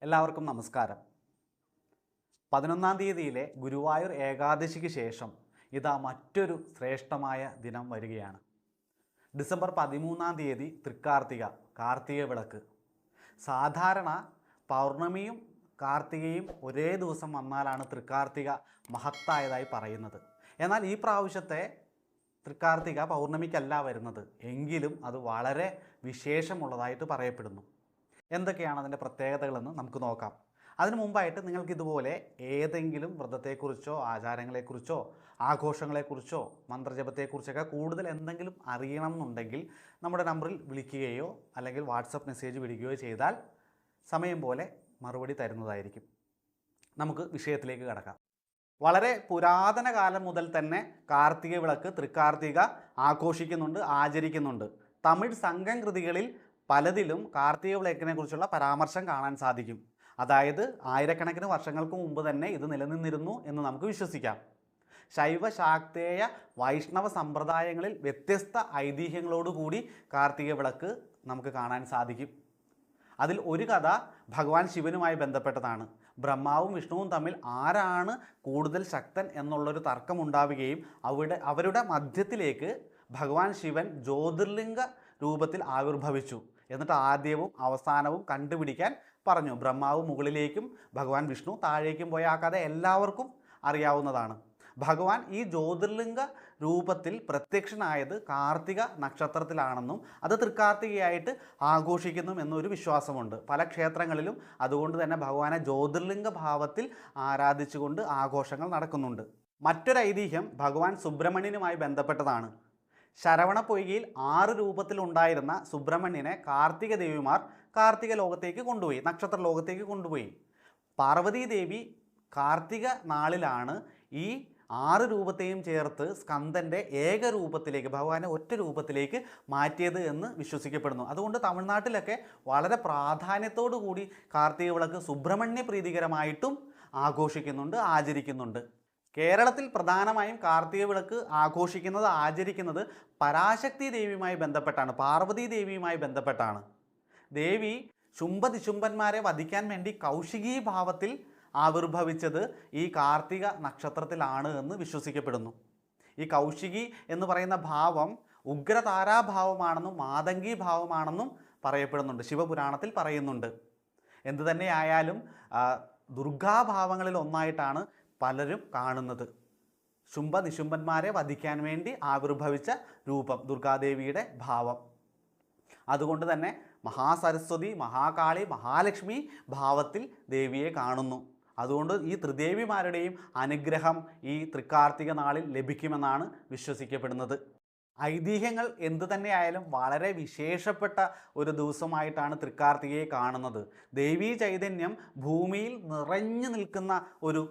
എല്ലാവർക്കും നമസ്കാരം. 11-ാം തീയതിയിലെ ഗുരുവായൂർ ഏകാദശിക്ക് ശേഷം ഇതാ മറ്റൊരു ശ്രേഷ്ഠമായ ദിനം വരികയാണ്. ഡിസംബർ 13-ാം തീയതി തൃക്കാർത്തിക, കാർത്തിക വിളക്ക്. സാധാരണ പൗർണമിയും കാർത്തികയും ഒരേ ദിവസം വന്നാലാണ് തൃക്കാർത്തിക മഹത്തായതായി പറയുന്നത്. എന്നാൽ ഈ പ്രാവശ്യത്തെ തൃക്കാർത്തിക പൗർണമിക്കല്ല വരുന്നത്, എങ്കിലും അത് വളരെ വിശേഷമുള്ളതായിട്ട് പറയപ്പെടുന്നു. എന്തൊക്കെയാണ് അതിൻ്റെ പ്രത്യേകതകളെന്ന് നമുക്ക് നോക്കാം. അതിനു മുമ്പായിട്ട് നിങ്ങൾക്ക് ഇതുപോലെ ഏതെങ്കിലും വ്രതത്തെക്കുറിച്ചോ ആചാരങ്ങളെക്കുറിച്ചോ ആഘോഷങ്ങളെക്കുറിച്ചോ മന്ത്രജപത്തെക്കുറിച്ചൊക്കെ കൂടുതൽ എന്തെങ്കിലും അറിയണം എന്നുണ്ടെങ്കിൽ നമ്മുടെ നമ്പറിൽ വിളിക്കുകയോ അല്ലെങ്കിൽ വാട്സപ്പ് മെസ്സേജ് വിടുകയോ ചെയ്താൽ സമയം പോലെ മറുപടി തരുന്നതായിരിക്കും. നമുക്ക് വിഷയത്തിലേക്ക് കടക്കാം. വളരെ പുരാതന കാലം മുതൽ തന്നെ കാർത്തിക വിളക്ക്, തൃക്കാർത്തിക ആഘോഷിക്കുന്നുണ്ട്, ആചരിക്കുന്നുണ്ട്. തമിഴ് സംഘം കൃതികളിൽ പലതിലും കാർത്തിക വിളക്കിനെ കുറിച്ചുള്ള പരാമർശം കാണാൻ സാധിക്കും. അതായത് ആയിരക്കണക്കിന് വർഷങ്ങൾക്ക് മുമ്പ് തന്നെ ഇത് നിലനിന്നിരുന്നു എന്ന് നമുക്ക് വിശ്വസിക്കാം. ശൈവ, ശാക്തേയ, വൈഷ്ണവ സമ്പ്രദായങ്ങളിൽ വ്യത്യസ്ത ഐതിഹ്യങ്ങളോടുകൂടി കാർത്തിക വിളക്ക് നമുക്ക് കാണാൻ സാധിക്കും. അതിൽ ഒരു കഥ ഭഗവാൻ ശിവനുമായി ബന്ധപ്പെട്ടതാണ്. ബ്രഹ്മാവും വിഷ്ണുവും തമ്മിൽ ആരാണ് കൂടുതൽ ശക്തൻ എന്നുള്ളൊരു തർക്കമുണ്ടാവുകയും അവരുടെ മധ്യത്തിലേക്ക് ഭഗവാൻ ശിവൻ ജ്യോതിർലിംഗ രൂപത്തിൽ ആവിർഭവിച്ചു. എന്നിട്ട് ആദ്യവും അവസാനവും കണ്ടുപിടിക്കാൻ പറഞ്ഞു. ബ്രഹ്മാവ് മുകളിലേക്കും ഭഗവാൻ വിഷ്ണു താഴേക്കും പോയ ആ കഥ എല്ലാവർക്കും അറിയാവുന്നതാണ്. ഭഗവാൻ ഈ ജ്യോതിർലിംഗ രൂപത്തിൽ പ്രത്യക്ഷനായത് കാർത്തിക നക്ഷത്രത്തിലാണെന്നും അത് തൃക്കാർത്തികയായിട്ട് ആഘോഷിക്കുന്നു എന്നൊരു വിശ്വാസമുണ്ട്. പല ക്ഷേത്രങ്ങളിലും അതുകൊണ്ട് തന്നെ ഭഗവാനെ ജ്യോതിർലിംഗ ഭാവത്തിൽ ആരാധിച്ചുകൊണ്ട് ആഘോഷങ്ങൾ നടക്കുന്നുണ്ട്. മറ്റൊരു ഐതിഹ്യം ഭഗവാൻ സുബ്രഹ്മണ്യനുമായി ബന്ധപ്പെട്ടതാണ്. ശരവണ പൊയ്കയിൽ 6 രൂപത്തിലുണ്ടായിരുന്ന സുബ്രഹ്മണ്യനെ കാർത്തിക ദേവിമാർ കാർത്തിക ലോകത്തേക്ക് കൊണ്ടുപോയി, നക്ഷത്ര ലോകത്തേക്ക് കൊണ്ടുപോയി. പാർവതീ ദേവി കാർത്തിക നാളിലാണ് ഈ 6 രൂപത്തെയും ചേർത്ത് സ്കന്ദൻ്റെ ഏകരൂപത്തിലേക്ക്, ഭഗവാനെ ഒറ്റ രൂപത്തിലേക്ക് മാറ്റിയത് എന്ന് വിശ്വസിക്കപ്പെടുന്നു. അതുകൊണ്ട് തമിഴ്നാട്ടിലൊക്കെ വളരെ പ്രാധാന്യത്തോടു കൂടി കാർത്തിക വിളക്ക് സുബ്രഹ്മണ്യ പ്രീതികരമായിട്ടും ആഘോഷിക്കുന്നുണ്ട്, ആചരിക്കുന്നുണ്ട്. കേരളത്തിൽ പ്രധാനമായും കാർത്തിക വിളക്ക് ആഘോഷിക്കുന്നത്, ആചരിക്കുന്നത് പരാശക്തി ദേവിയുമായി ബന്ധപ്പെട്ടാണ്, പാർവതീ ദേവിയുമായി ബന്ധപ്പെട്ടാണ്. ദേവി ശുംഭനിശുംഭന്മാരെ വധിക്കാൻ വേണ്ടി കൗശികീ ഭാവത്തിൽ ആവിർഭവിച്ചത് ഈ കാർത്തിക നക്ഷത്രത്തിലാണ് എന്ന് വിശ്വസിക്കപ്പെടുന്നു. ഈ കൗശികി എന്ന് പറയുന്ന ഭാവം ഉഗ്രതാരാഭാവമാണെന്നും മാതംഗി ഭാവമാണെന്നും പറയപ്പെടുന്നുണ്ട്, ശിവപുരാണത്തിൽ പറയുന്നുണ്ട്. എന്തു തന്നെയായാലും ദുർഗാഭാവങ്ങളിൽ ഒന്നായിട്ടാണ് പലരും കാണുന്നത്. ശുംഭനിശുംഭന്മാരെ വധിക്കാൻ വേണ്ടി ആവിർഭവിച്ച രൂപം ദുർഗാദേവിയുടെ ഭാവം. അതുകൊണ്ട് തന്നെ മഹാസരസ്വതി, മഹാകാളി, മഹാലക്ഷ്മി ഭാവത്തിൽ ദേവിയെ കാണുന്നു. അതുകൊണ്ട് ഈ ത്രിദേവിമാരുടെയും അനുഗ്രഹം ഈ തൃക്കാർത്തിക നാളിൽ ലഭിക്കുമെന്നാണ് വിശ്വസിക്കപ്പെടുന്നത്. ഐതിഹ്യങ്ങൾ എന്തു തന്നെയായാലും വളരെ വിശേഷപ്പെട്ട ഒരു ദിവസമായിട്ടാണ് തൃക്കാർത്തികയെ കാണുന്നത്. ദേവീ ചൈതന്യം ഭൂമിയിൽ നിറഞ്ഞു നിൽക്കുന്ന ഒരു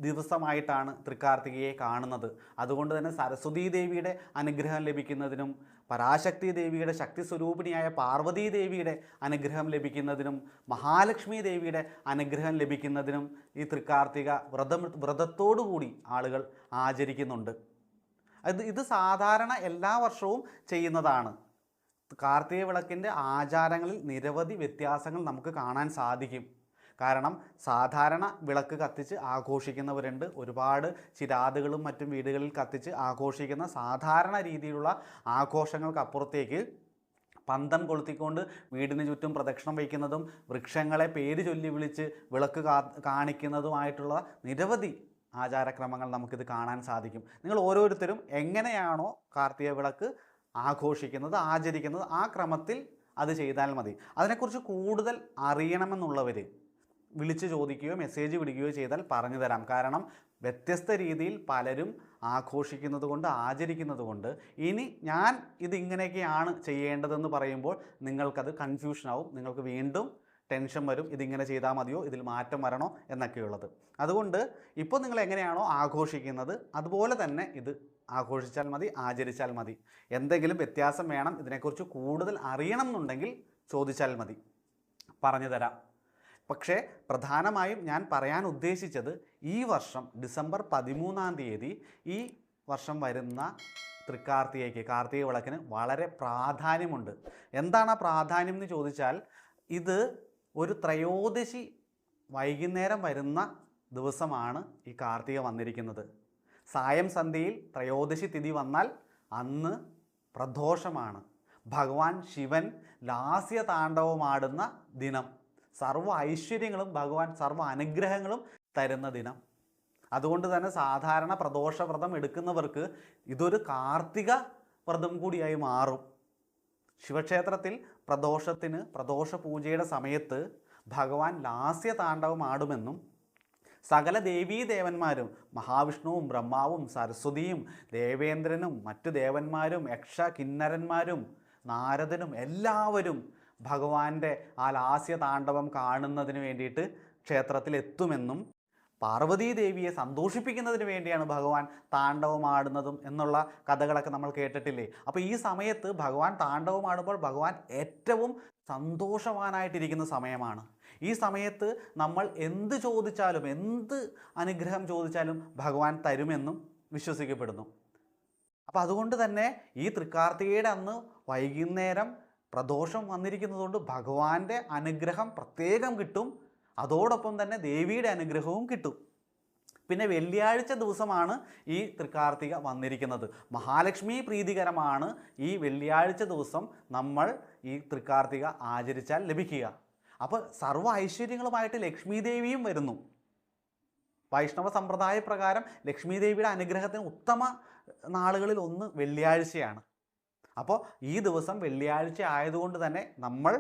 ദിവസമായിട്ടാണ് തൃക്കാർത്തികയെ കാണുന്നത്. അതുകൊണ്ട് തന്നെ സരസ്വതീ ദേവിയുടെ അനുഗ്രഹം ലഭിക്കുന്നതിനും പരാശക്തി ദേവിയുടെ ശക്തി സ്വരൂപിണിയായ പാർവതീ ദേവിയുടെ അനുഗ്രഹം ലഭിക്കുന്നതിനും മഹാലക്ഷ്മി ദേവിയുടെ അനുഗ്രഹം ലഭിക്കുന്നതിനും ഈ തൃക്കാർത്തിക വ്രതത്തോടുകൂടി ആളുകൾ ആചരിക്കുന്നുണ്ട്. ഇത് സാധാരണ എല്ലാ വർഷവും ചെയ്യുന്നതാണ്. കാർത്തിക വിളക്കിൻ്റെ ആചാരങ്ങളിൽ നിരവധി വ്യത്യാസങ്ങൾ നമുക്ക് കാണാൻ സാധിക്കും. കാരണം സാധാരണ വിളക്ക് കത്തിച്ച് ആഘോഷിക്കുന്നവരുണ്ട്, ഒരുപാട് ചിരാതുകളും മറ്റും വീടുകളിൽ കത്തിച്ച് ആഘോഷിക്കുന്ന സാധാരണ രീതിയിലുള്ള ആഘോഷങ്ങൾക്കപ്പുറത്തേക്ക് പന്തം കൊളുത്തിക്കൊണ്ട് വീടിന് ചുറ്റും പ്രദക്ഷിണം വയ്ക്കുന്നതും വൃക്ഷങ്ങളെ പേര് ചൊല്ലി വിളിച്ച് വിളക്ക് കാണിക്കുന്നതുമായിട്ടുള്ള നിരവധി ആചാരക്രമങ്ങൾ നമുക്കിത് കാണാൻ സാധിക്കും. നിങ്ങൾ ഓരോരുത്തരും എങ്ങനെയാണോ കാർത്തിക വിളക്ക് ആഘോഷിക്കുന്നത്, ആചരിക്കുന്നത്, ആ ക്രമത്തിൽ അത് ചെയ്താൽ മതി. അതിനെക്കുറിച്ച് കൂടുതൽ അറിയണമെന്നുള്ളവർ വിളിച്ച് ചോദിക്കുകയോ മെസ്സേജ് വിടുകയോ ചെയ്താൽ പറഞ്ഞു തരാം. കാരണം വ്യത്യസ്ത രീതിയിൽ പലരും ആഘോഷിക്കുന്നത് കൊണ്ട്, ആചരിക്കുന്നത് കൊണ്ട് ഇനി ഞാൻ ഇതിങ്ങനെയൊക്കെയാണ് ചെയ്യേണ്ടതെന്ന് പറയുമ്പോൾ നിങ്ങൾക്കത് കൺഫ്യൂഷനാവും, നിങ്ങൾക്ക് വീണ്ടും ടെൻഷൻ വരും. ഇതിങ്ങനെ ചെയ്താൽ മതിയോ, ഇതിൽ മാറ്റം വരണോ എന്നൊക്കെയുള്ളത്. അതുകൊണ്ട് ഇപ്പോൾ നിങ്ങൾ എങ്ങനെയാണോ ആഘോഷിക്കുന്നത് അതുപോലെ തന്നെ ഇത് ആഘോഷിച്ചാൽ മതി, ആചരിച്ചാൽ മതി. എന്തെങ്കിലും വ്യത്യാസം വേണം, ഇതിനെക്കുറിച്ച് കൂടുതൽ അറിയണം എന്നുണ്ടെങ്കിൽ ചോദിച്ചാൽ മതി, പറഞ്ഞു തരാം. പക്ഷേ പ്രധാനമായും ഞാൻ പറയാൻ ഉദ്ദേശിച്ചത് ഈ വർഷം ഡിസംബർ 13-ാം തീയതി ഈ വർഷം വരുന്ന തൃക്കാർത്തികയ്ക്ക്, കാർത്തിക വിളക്കിന് വളരെ പ്രാധാന്യമുണ്ട്. എന്താണ് ആ പ്രാധാന്യം എന്ന് ചോദിച്ചാൽ, ഇത് ഒരു ത്രയോദശി വൈകുന്നേരം വരുന്ന ദിവസമാണ് ഈ കാർത്തിക വന്നിരിക്കുന്നത്. സായം സന്ധ്യയിൽ ത്രയോദശി തിഥി വന്നാൽ അന്ന് പ്രദോഷമാണ്. ഭഗവാൻ ശിവൻ ലാസ്യ താണ്ഡവമാടുന്ന ദിനം. സർവ്വ ഐശ്വര്യങ്ങളും ഭഗവാൻ സർവ്വ അനുഗ്രഹങ്ങളും തരുന്ന ദിനം. അതുകൊണ്ട് തന്നെ സാധാരണ പ്രദോഷവ്രതം എടുക്കുന്നവർക്ക് ഇതൊരു കാർത്തിക വ്രതം കൂടിയായി മാറും. ശിവക്ഷേത്രത്തിൽ പ്രദോഷ പൂജയുടെ സമയത്ത് ഭഗവാൻ ലാസ്യ താണ്ഡവം ആടുമെന്നും സകല ദേവീദേവന്മാരും മഹാവിഷ്ണുവും ബ്രഹ്മാവും സരസ്വതിയും ദേവേന്ദ്രനും മറ്റു ദേവന്മാരും യക്ഷ കിന്നരന്മാരും നാരദനും എല്ലാവരും ഭഗവാന്റെ ആ ലാസ്യ താണ്ഡവം കാണുന്നതിന് വേണ്ടിയിട്ട് ക്ഷേത്രത്തിൽ എത്തുമെന്നും പാർവതീദേവിയെ സന്തോഷിപ്പിക്കുന്നതിന് വേണ്ടിയാണ് ഭഗവാൻ താണ്ഡവമാടുന്നതും എന്നുള്ള കഥകളൊക്കെ നമ്മൾ കേട്ടിട്ടില്ലേ. അപ്പോൾ ഈ സമയത്ത് ഭഗവാൻ താണ്ഡവമാടുമ്പോൾ ഭഗവാൻ ഏറ്റവും സന്തോഷവാനായിട്ടിരിക്കുന്ന സമയമാണ്. ഈ സമയത്ത് നമ്മൾ എന്ത് ചോദിച്ചാലും എന്ത് അനുഗ്രഹം ചോദിച്ചാലും ഭഗവാൻ തരുമെന്നും വിശ്വസിക്കപ്പെടുന്നു. അപ്പോൾ അതുകൊണ്ട് തന്നെ ഈ തൃക്കാർത്തികയുടെ അന്ന് വൈകുന്നേരം പ്രദോഷം വന്നിരിക്കുന്നതുകൊണ്ട് ഭഗവാന്റെ അനുഗ്രഹം പ്രത്യേകം കിട്ടും. അതോടൊപ്പം തന്നെ ദേവിയുടെ അനുഗ്രഹവും കിട്ടും. പിന്നെ വെള്ളിയാഴ്ച ദിവസമാണ് ഈ തൃക്കാർത്തിക വന്നിരിക്കുന്നത്. മഹാലക്ഷ്മി പ്രീതികരമാണ് ഈ വെള്ളിയാഴ്ച ദിവസം നമ്മൾ ഈ തൃക്കാർത്തിക ആചരിച്ചാൽ ലഭിക്കുക. അപ്പോൾ സർവ്വ ഐശ്വര്യങ്ങളുമായിട്ട് ലക്ഷ്മി ദേവിയും വരുന്നു. വൈഷ്ണവ സമ്പ്രദായ പ്രകാരം ലക്ഷ്മി ദേവിയുടെ അനുഗ്രഹത്തിന് ഉത്തമ നാളുകളിൽ ഒന്ന് വെള്ളിയാഴ്ചയാണ്. അപ്പോൾ ഈ ദിവസം വെള്ളിയാഴ്ച ആയതുകൊണ്ട് തന്നെ നമ്മൾ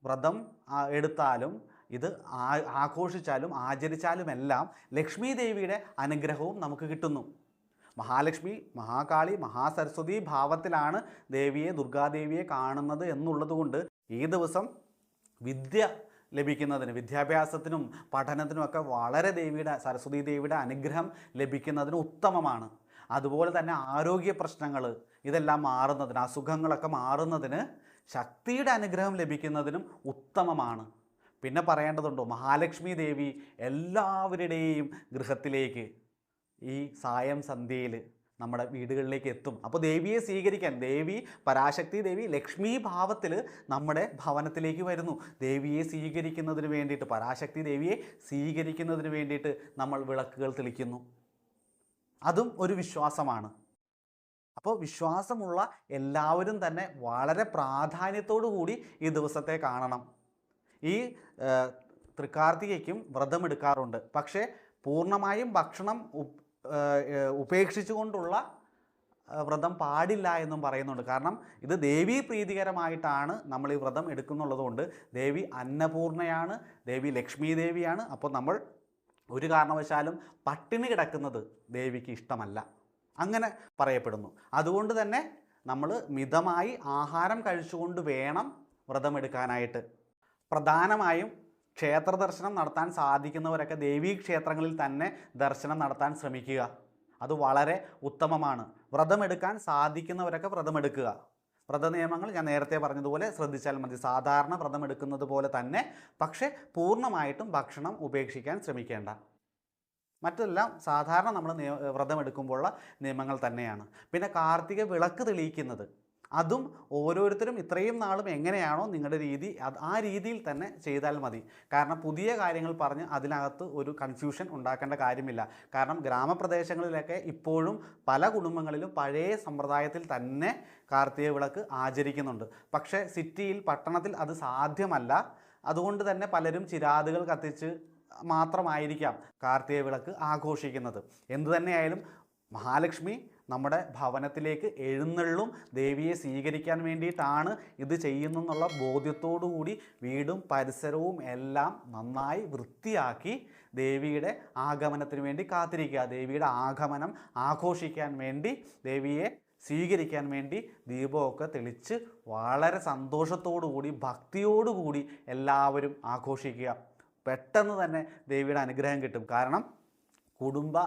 വ്രതം എടുത്താലും ഇത് ആഘോഷിച്ചാലും ആചരിച്ചാലുമെല്ലാം ലക്ഷ്മി ദേവിയുടെ അനുഗ്രഹവും നമുക്ക് കിട്ടുന്നു. മഹാലക്ഷ്മി, മഹാകാളി, മഹാസരസ്വതി ഭാവത്തിലാണ് ദേവിയെ, ദുർഗാദേവിയെ കാണുന്നത് എന്നുള്ളത് കൊണ്ട് ഈ ദിവസം വിദ്യ ലഭിക്കുന്നതിന്, വിദ്യാഭ്യാസത്തിനും പഠനത്തിനുമൊക്കെ വളരെ സരസ്വതി ദേവിയുടെ അനുഗ്രഹം ലഭിക്കുന്നതിന് ഉത്തമമാണ്. അതുപോലെ തന്നെ ആരോഗ്യ പ്രശ്നങ്ങൾ ഇതെല്ലാം മാറുന്നതിന്, അസുഖങ്ങളൊക്കെ മാറുന്നതിന് ശക്തിയുടെ അനുഗ്രഹം ലഭിക്കുന്നതിനും ഉത്തമമാണ്. പിന്നെ പറയേണ്ടതുണ്ടോ, മഹാലക്ഷ്മി ദേവി എല്ലാവരുടെയും ഗൃഹത്തിലേക്ക് ഈ സായം സന്ധ്യയിൽ നമ്മുടെ വീടുകളിലേക്ക് എത്തും. അപ്പോൾ ദേവിയെ സ്വീകരിക്കാൻ പരാശക്തി ദേവി ലക്ഷ്മി ഭാവത്തിൽ നമ്മുടെ ഭവനത്തിലേക്ക് വരുന്നു. ദേവിയെ സ്വീകരിക്കുന്നതിന് വേണ്ടിയിട്ട്, പരാശക്തി ദേവിയെ സ്വീകരിക്കുന്നതിന് വേണ്ടിയിട്ട് നമ്മൾ വിളക്കുകൾ തെളിക്കുന്നു. അതും ഒരു വിശ്വാസമാണ്. അപ്പോൾ വിശ്വാസമുള്ള എല്ലാവരും തന്നെ വളരെ പ്രാധാന്യത്തോടു കൂടി ഈ ദിവസത്തെ കാണണം. ഈ തൃക്കാർത്തികയ്ക്കും വ്രതമെടുക്കാറുണ്ട്. പക്ഷേ പൂർണ്ണമായും ഭക്ഷണം ഉപേക്ഷിച്ചുകൊണ്ടുള്ള വ്രതം പാടില്ല എന്നും പറയുന്നുണ്ട്. കാരണം ഇത് ദേവീ പ്രീതികരമായിട്ടാണ് നമ്മൾ ഈ വ്രതം എടുക്കുന്നുള്ളതുകൊണ്ട്. ദേവി അന്നപൂർണയാണ്, ദേവി ലക്ഷ്മി ദേവിയാണ്. അപ്പോൾ നമ്മൾ ഒരു കാരണവശാലും പട്ടിണി കിടക്കുന്നത് ദേവിക്ക് ഇഷ്ടമല്ല, അങ്ങനെ പറയപ്പെടുന്നു. അതുകൊണ്ട് തന്നെ നമ്മൾ മിതമായി ആഹാരം കഴിച്ചുകൊണ്ട് വേണം വ്രതമെടുക്കാനായിട്ട്. പ്രധാനമായും ക്ഷേത്ര ദർശനം നടത്താൻ സാധിക്കുന്നവരൊക്കെ ദേവീ ക്ഷേത്രങ്ങളിൽ തന്നെ ദർശനം നടത്താൻ ശ്രമിക്കുക. അത് വളരെ ഉത്തമമാണ്. വ്രതമെടുക്കാൻ സാധിക്കുന്നവരൊക്കെ വ്രതമെടുക്കുക. വ്രത നിയമങ്ങൾ ഞാൻ നേരത്തെ പറഞ്ഞതുപോലെ ശ്രദ്ധിച്ചാൽ മതി. സാധാരണ വ്രതമെടുക്കുന്നത് പോലെ തന്നെ, പക്ഷേ പൂർണ്ണമായിട്ടും ഭക്ഷണം ഉപേക്ഷിക്കാൻ ശ്രമിക്കേണ്ട. മറ്റെല്ലാം സാധാരണ നമ്മൾ വ്രതമെടുക്കുമ്പോഴുള്ള നിയമങ്ങൾ തന്നെയാണ്. പിന്നെ കാർത്തിക വിളക്ക് തെളിയിക്കുന്നത്, അതും ഓരോരുത്തരും ഇത്രയും നാളും എങ്ങനെയാണോ നിങ്ങളുടെ രീതി ആ രീതിയിൽ തന്നെ ചെയ്താൽ മതി. കാരണം പുതിയ കാര്യങ്ങൾ പറഞ്ഞ് അതിനകത്ത് ഒരു കൺഫ്യൂഷൻ ഉണ്ടാക്കേണ്ട കാര്യമില്ല. കാരണം ഗ്രാമപ്രദേശങ്ങളിലൊക്കെ ഇപ്പോഴും പല കുടുംബങ്ങളിലും പഴയ സമ്പ്രദായത്തിൽ തന്നെ കാർത്തിക വിളക്ക് ആചരിക്കുന്നുണ്ട്. പക്ഷേ സിറ്റിയിൽ, പട്ടണത്തിൽ അത് സാധ്യമല്ല. അതുകൊണ്ട് തന്നെ പലരും ചിരാതുകൾ കത്തിച്ച് മാത്രമായിരിക്കാം കാർത്തിക വിളക്ക് ആഘോഷിക്കുന്നത്. എന്തു തന്നെയായാലും മഹാലക്ഷ്മി നമ്മുടെ ഭവനത്തിലേക്ക് എഴുന്നള്ളും. ദേവിയെ സ്വീകരിക്കാൻ വേണ്ടിയിട്ടാണ് ഇത് ചെയ്യുന്നെന്നുള്ള ബോധ്യത്തോടു കൂടി വീടും പരിസരവും എല്ലാം നന്നായി വൃത്തിയാക്കി ദേവിയുടെ ആഗമനത്തിന് വേണ്ടി കാത്തിരിക്കുക. ദേവിയുടെ ആഗമനം ആഘോഷിക്കാൻ വേണ്ടി, ദേവിയെ സ്വീകരിക്കാൻ വേണ്ടി ദീപമൊക്കെ തെളിച്ച് വളരെ സന്തോഷത്തോടു കൂടി, ഭക്തിയോടുകൂടി എല്ലാവരും ആഘോഷിക്കുക. പെട്ടെന്ന് തന്നെ ദേവിയുടെ അനുഗ്രഹം കിട്ടും. കാരണം കുടുംബ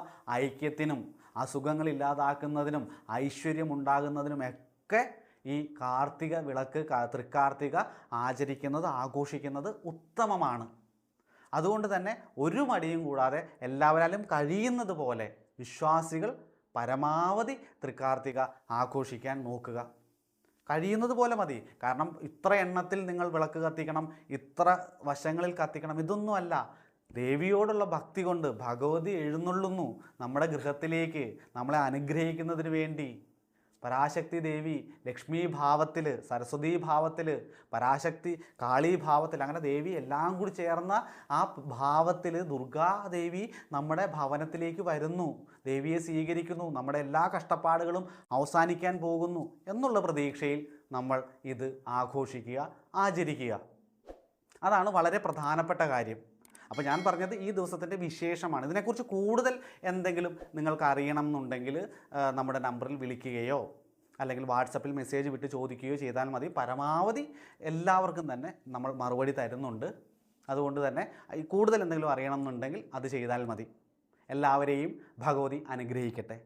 ഐക്യത്തിനും അസുഖങ്ങൾ ഇല്ലാതാക്കുന്നതിനും ഐശ്വര്യമുണ്ടാകുന്നതിനുമൊക്കെ ഈ കാർത്തിക വിളക്ക്, തൃക്കാർത്തിക ആഘോഷിക്കുന്നത് ഉത്തമമാണ്. അതുകൊണ്ട് തന്നെ ഒരു മടിയും കൂടാതെ എല്ലാവരാലും കഴിയുന്നത് പോലെ വിശ്വാസികൾ പരമാവധി തൃക്കാർത്തിക ആഘോഷിക്കാൻ നോക്കുക. കഴിയുന്നത് പോലെ മതി. കാരണം ഇത്ര എണ്ണത്തിൽ നിങ്ങൾ വിളക്ക് കത്തിക്കണം, ഇത്ര വശങ്ങളിൽ കത്തിക്കണം, ഇതൊന്നുമല്ല. ദേവിയോടുള്ള ഭക്തി കൊണ്ട് ഭഗവതി എഴുന്നള്ളുന്നു നമ്മുടെ ഗൃഹത്തിലേക്ക് നമ്മളെ അനുഗ്രഹിക്കുന്നതിന് വേണ്ടി. പരാശക്തി ദേവി ലക്ഷ്മി ഭാവത്തിൽ, സരസ്വതി ഭാവത്തിൽ, പരാശക്തി കാളി ഭാവത്തിൽ, അങ്ങനെ ദേവി എല്ലാം കൂടി ചേർന്ന ആ ഭാവത്തിൽ ദുർഗാദേവി നമ്മുടെ ഭവനത്തിലേക്ക് വരുന്നു, ദേവിയെ സ്വീകരിക്കുന്നു, നമ്മുടെ എല്ലാ കഷ്ടപ്പാടുകളും അവസാനിക്കാൻ പോകുന്നു എന്നുള്ള പ്രതീക്ഷയിൽ നമ്മൾ ഇത് ആഘോഷിക്കുക, ആചരിക്കുക. അതാണ് വളരെ പ്രധാനപ്പെട്ട കാര്യം. അപ്പോൾ ഞാൻ പറഞ്ഞത് ഈ ദിവസത്തിൻ്റെ വിശേഷമാണ്. ഇതിനെക്കുറിച്ച് കൂടുതൽ എന്തെങ്കിലും നിങ്ങൾക്ക് അറിയണം എന്നുണ്ടെങ്കിൽ നമ്മുടെ നമ്പറിൽ വിളിക്കുകയോ അല്ലെങ്കിൽ വാട്സപ്പിൽ മെസ്സേജ് വിട്ട് ചോദിക്കുകയോ ചെയ്താൽ മതി. പരമാവധി എല്ലാവർക്കും തന്നെ നമ്മൾ മറുപടി തരുന്നുണ്ട്. അതുകൊണ്ട് തന്നെ കൂടുതൽ എന്തെങ്കിലും അറിയണം എന്നുണ്ടെങ്കിൽ അത് ചെയ്താൽ മതി. എല്ലാവരെയും ഭഗവതി അനുഗ്രഹിക്കട്ടെ.